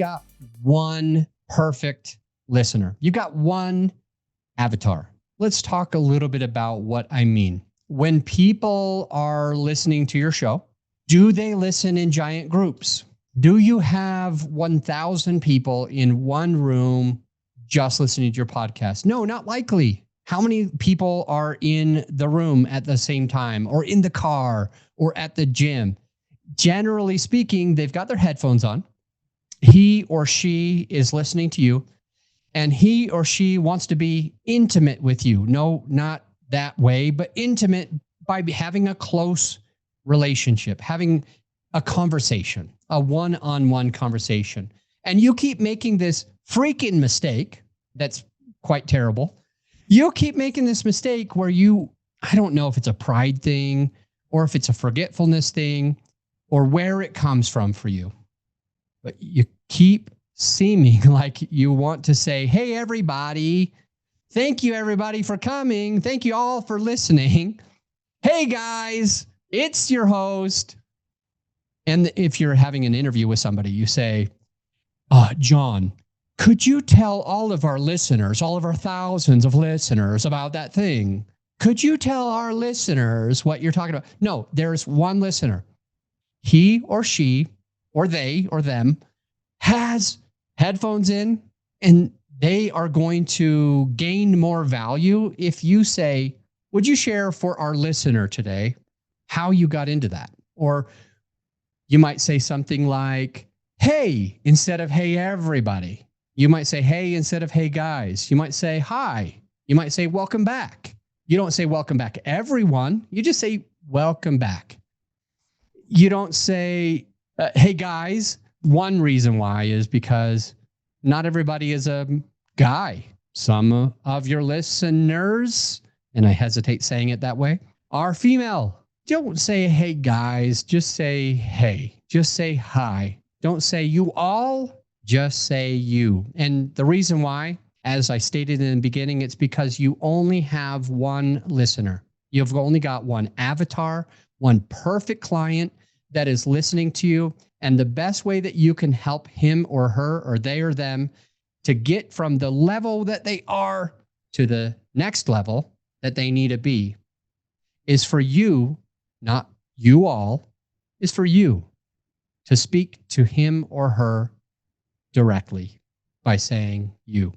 got one perfect listener. You've got one avatar. Let's talk a little bit about what I mean. When people are listening to your show, do they listen in giant groups? Do you have 1,000 people in one room just listening to your podcast? No, not likely. How many people are in the room at the same time, or in the car, or at the gym? Generally speaking, they've got their headphones on. He or she is listening to you, and he or she wants to be intimate with you. No, not that way, but intimate by having a close relationship, having a conversation, a one-on-one conversation. And you keep making this freaking mistake that's quite terrible. You keep making this mistake where I don't know if it's a pride thing or if it's a forgetfulness thing or where it comes from for you. But you keep seeming like you want to say, hey, everybody, thank you, everybody, for coming. Thank you all for listening. Hey, guys, it's your host. And if you're having an interview with somebody, you say, John, could you tell all of our listeners, all of our thousands of listeners about that thing? Could you tell our listeners what you're talking about? No, there's one listener. He or she or they or them has headphones in, and they are going to gain more value if you say, would you share for our listener today how you got into that? Or you might say something like, hey, instead of hey, everybody. You might say hey instead of hey, guys. You might say hi. You might say welcome back. You don't say welcome back, everyone. You just say welcome back. You don't say, hey, guys. One reason why is because not everybody is a guy. Some of your listeners, and I hesitate saying it that way, are female. Don't say, hey, guys. Just say, hey. Just say hi. Don't say you all. Just say you. And the reason why, as I stated in the beginning, it's because you only have one listener. You've only got one avatar, one perfect client that is listening to you. And the best way that you can help him or her or they or them to get from the level that they are to the next level that they need to be is for you, not you all, is for you to speak to him or her directly by saying you.